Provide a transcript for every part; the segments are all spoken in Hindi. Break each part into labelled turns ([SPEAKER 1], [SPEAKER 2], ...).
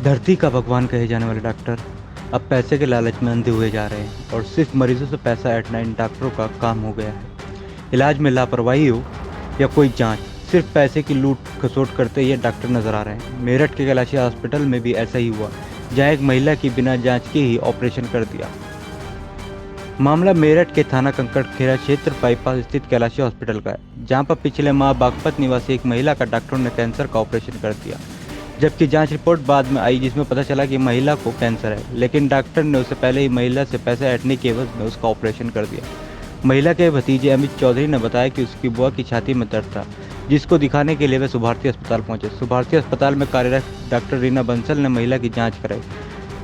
[SPEAKER 1] धरती का भगवान कहे जाने वाले डॉक्टर अब पैसे के लालच में अंधे हुए जा रहे हैं और सिर्फ मरीजों से पैसा ऐंठना इन डॉक्टरों का काम हो गया है। इलाज में लापरवाही हो या कोई जांच, सिर्फ पैसे की लूट खसोट करते ये डॉक्टर नजर आ रहे हैं। मेरठ के कैलाशी हॉस्पिटल में भी ऐसा ही हुआ, जहां एक महिला की बिना जांच के ही ऑपरेशन कर दिया। मामला मेरठ के थाना कंकड़खेड़ा क्षेत्र बाईपास स्थित कैलाशी हॉस्पिटल का है, जहां पर पिछले माह बागपत निवासी एक महिला का डॉक्टरों ने कैंसर का ऑपरेशन कर दिया, जबकि जांच रिपोर्ट बाद में आई जिसमें पता चला कि महिला को कैंसर है, लेकिन डॉक्टर ने उससे पहले ही महिला से पैसे ऐंठने के एवज में उसका ऑपरेशन कर दिया। महिला के भतीजे अमित चौधरी ने बताया कि उसकी बुआ की छाती में दर्द था, जिसको दिखाने के लिए वे सुभारती अस्पताल पहुंचे। सुभारती अस्पताल में कार्यरत डॉक्टर रीना बंसल ने महिला की जांच कराई,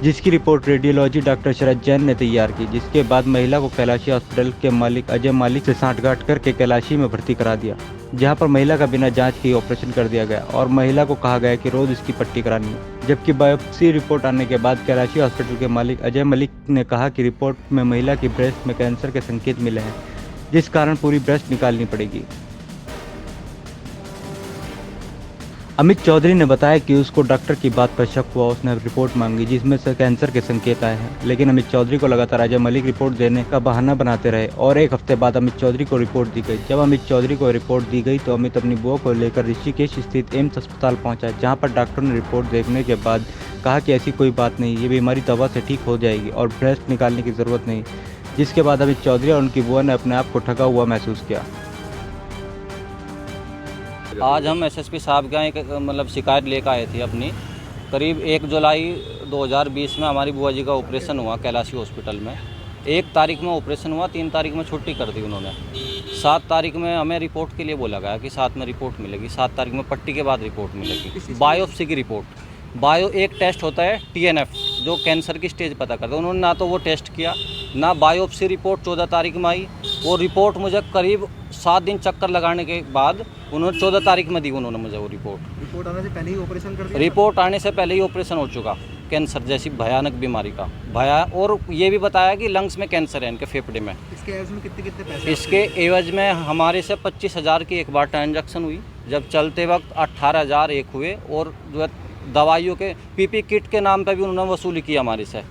[SPEAKER 1] जिसकी report radiology doctor Sharad Jain ने तैयार की, जिसके बाद महिला को कैलाशी हॉस्पिटल के मालिक अजय मालिक से सांठगांठ करके कैलाशी में भर्ती करा दिया, जहां पर महिला का बिना जांच के ही ऑपरेशन कर दिया गया और महिला को कहा गया कि रोज इसकी पट्टी करानी है। जबकि बायोप्सी रिपोर्ट आने के बाद कैलाशी हॉस्पिटल के मालिक अजय मलिक ने कहा कि रिपोर्ट में महिला की ब्रेस्ट में कैंसर के संकेत मिले हैं, जिस कारण पूरी ब्रेस्ट निकालनी पड़ेगी। अमित चौधरी ने बताया कि उसको डॉक्टर की बात पर शक हुआ, उसने रिपोर्ट मांगी जिसमें से कैंसर के संकेत आए हैं, लेकिन अमित चौधरी को लगातार अजय मलिक रिपोर्ट देने का बहाना बनाते रहे और एक हफ्ते बाद अमित चौधरी को रिपोर्ट दी गई। जब अमित चौधरी को रिपोर्ट दी गई तो अमित अपनी बुआ को लेकर ऋषिकेश स्थित एम्स अस्पताल पहुंचा, जहां पर डॉक्टरों ने रिपोर्ट देखने के बाद कहा कि ऐसी कोई बात नहीं, ये बीमारी दवा से ठीक हो जाएगी और ब्रेस्ट निकालने की ज़रूरत नहीं, जिसके बाद अमित चौधरी और उनकी बुआ ने अपने आप को ठगा हुआ महसूस किया।
[SPEAKER 2] आज हम एसएसपी साहब के यहाँ एक शिकायत लेकर आए थे अपनी। करीब 1 जुलाई 2020 में हमारी बुआ जी का ऑपरेशन हुआ कैलाशी हॉस्पिटल में। 1 तारीख में ऑपरेशन हुआ, 3 तारीख में छुट्टी कर दी उन्होंने। 7 तारीख में हमें रिपोर्ट के लिए बोला गया कि 7 में रिपोर्ट मिलेगी, 7 तारीख में पट्टी के बाद रिपोर्ट मिलेगी। बायोप्सी की रिपोर्ट, एक टेस्ट होता है TNF जो कैंसर की स्टेज पता करता है, उन्होंने ना तो वो टेस्ट किया ना बायोप्सी रिपोर्ट 14 तारीख में आई। वो रिपोर्ट मुझे करीब 7 दिन चक्कर लगाने के बाद उन्होंने 14 तारीख में दी उन्होंने मुझे वो रिपोर्ट
[SPEAKER 3] आने से पहले ही ऑपरेशन कर दिया।
[SPEAKER 2] रिपोर्ट आने से पहले ही ऑपरेशन हो चुका कैंसर जैसी भयानक बीमारी का और ये भी बताया कि लंग्स में कैंसर है इनके फेफड़े में।
[SPEAKER 3] इसके एवज में कितने पैसे?
[SPEAKER 2] इसके एवज में हमारे से 25,000 की एक बार ट्रांजैक्शन हुई, जब चलते वक्त 18,000 एक हुए, और जो है दवाइयों के PP किट के नाम पर भी उन्होंने वसूली की हमारे से।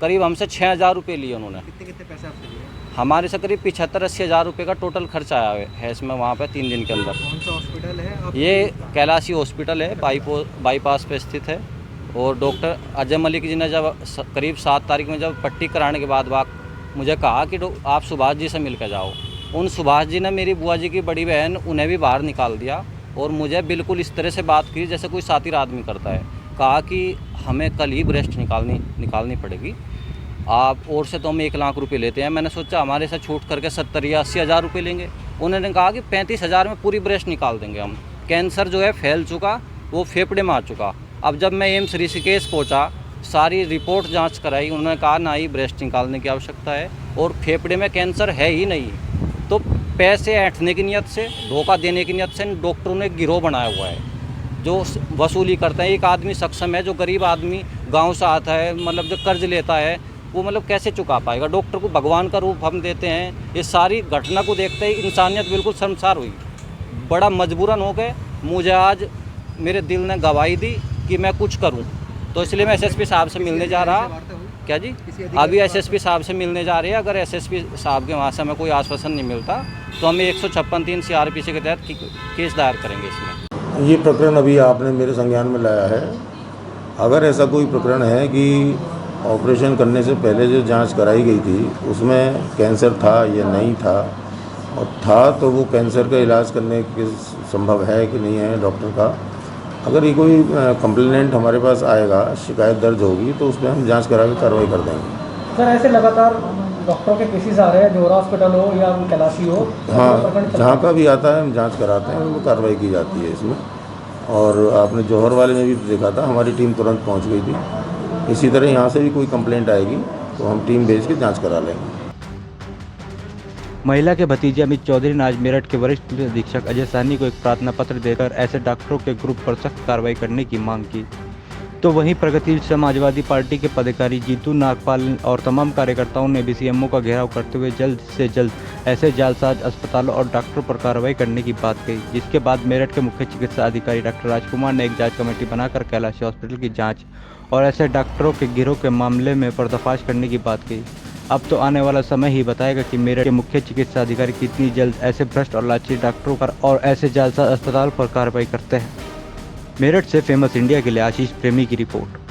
[SPEAKER 2] करीब हमसे 6,000 रुपये लिए उन्होंने।
[SPEAKER 3] कितने पैसे आपसे लिए?
[SPEAKER 2] हमारे से करीब 75-80 हज़ार रुपये का टोटल खर्चा आया है इसमें वहाँ पे 3 दिन के अंदर।
[SPEAKER 3] कौन सा हॉस्पिटल है?
[SPEAKER 2] ये कैलाशी हॉस्पिटल है, बाईपास पे स्थित है। और डॉक्टर अजय मलिक जी ने जब करीब 7 तारीख में जब पट्टी कराने के बाद मुझे कहा कि आप सुभाष जी से मिल कर जाओ। उन सुभाष जी ने मेरी बुआ जी की बड़ी बहन उन्हें भी बाहर निकाल दिया और मुझे बिल्कुल इस तरह से बात की जैसे कोई सातिर आदमी करता है। कहा कि हमें कल ही ब्रेस्ट निकालनी पड़ेगी आप, और से तो हम 1 लाख रुपए लेते हैं। मैंने सोचा हमारे से छूट करके 70 या 80 हज़ार रुपये लेंगे। उन्होंने कहा कि 35,000 में पूरी ब्रेस्ट निकाल देंगे हम। कैंसर जो है फैल चुका, वो फेफड़े में आ चुका। अब जब मैं एम्स ऋषिकेश पहुंचा, सारी रिपोर्ट जांच कराई, उन्होंने कहा ना ही ब्रेस्ट निकालने की आवश्यकता है और फेफड़े में कैंसर है ही नहीं। तो पैसे ऐंठने की नियत से, धोखा देने की नियत से डॉक्टरों ने गिरोह बनाया हुआ है जो वसूली करते हैं। एक आदमी सक्षम है, जो गरीब आदमी गाँव से आता है, जो कर्ज लेता है, वो कैसे चुका पाएगा। डॉक्टर को भगवान का रूप हम देते हैं। ये सारी घटना को देखते ही इंसानियत बिल्कुल शर्मसार हुई। बड़ा मजबूरन हो गए, मुझे आज मेरे दिल ने गवाही दी कि मैं कुछ करूं, तो इसलिए मैं SSP साहब से मिलने जा रहा। क्या जी? अभी SSP साहब से मिलने जा रहे हैं। अगर SSP साहब के वहाँ से हमें कोई आश्वासन नहीं मिलता तो हम 156(3) CRPC के तहत केस दायर करेंगे इसमें।
[SPEAKER 4] ये प्रकरण अभी आपने मेरे संज्ञान में लाया है। अगर ऐसा कोई प्रकरण है कि ऑपरेशन करने से पहले जो जांच कराई गई थी उसमें कैंसर था या नहीं था, और था तो वो कैंसर का इलाज करने के संभव है कि नहीं है डॉक्टर का। अगर ये कोई कंप्लेनेंट हमारे पास आएगा, शिकायत दर्ज होगी, तो उसमें हम जांच करा के कार्रवाई कर देंगे।
[SPEAKER 5] सर, ऐसे लगातार डॉक्टरों के केसेस आ रहे हैं, जोहरा हॉस्पिटल हो या कैलाशी हो,
[SPEAKER 4] हाँ, जहाँ का भी आता है हम जाँच कराते हैं, उनको कार्रवाई की जाती है इसमें। और आपने जौहर वाले में भी देखा था, हमारी टीम तुरंत पहुँच गई थी। इसी तरह यहाँ से भी कोई कंप्लेंट आएगी तो हम टीम भेज के जांच करा लेंगे।
[SPEAKER 1] महिला के भतीजे अमित चौधरी ने आज मेरठ के वरिष्ठ पुलिस अधीक्षक अजय साहनी को एक प्रार्थना पत्र देकर ऐसे डॉक्टरों के ग्रुप पर सख्त कार्रवाई करने की मांग की। तो वहीं प्रगतिशील समाजवादी पार्टी के पदाधिकारी जीतू नागपाल और तमाम कार्यकर्ताओं ने भी सीएमओ का घेराव करते हुए जल्द से जल्द ऐसे जालसाज अस्पतालों और डॉक्टरों पर कार्रवाई करने की बात कही, जिसके बाद मेरठ के मुख्य चिकित्सा अधिकारी डॉक्टर राजकुमार ने एक जांच कमेटी बनाकर कैलाशी हॉस्पिटल की जांच और ऐसे डॉक्टरों के गिरोह के मामले में पर्दाफाश करने की बात कही। अब तो आने वाला समय ही बताएगा कि मेरठ के मुख्य चिकित्सा अधिकारी कितनी जल्द ऐसे भ्रष्ट और लालची डॉक्टरों पर और ऐसे जालसाज अस्पताल पर कार्रवाई करते हैं। मेरठ से फेमस इंडिया के लिए आशीष प्रेमी की रिपोर्ट।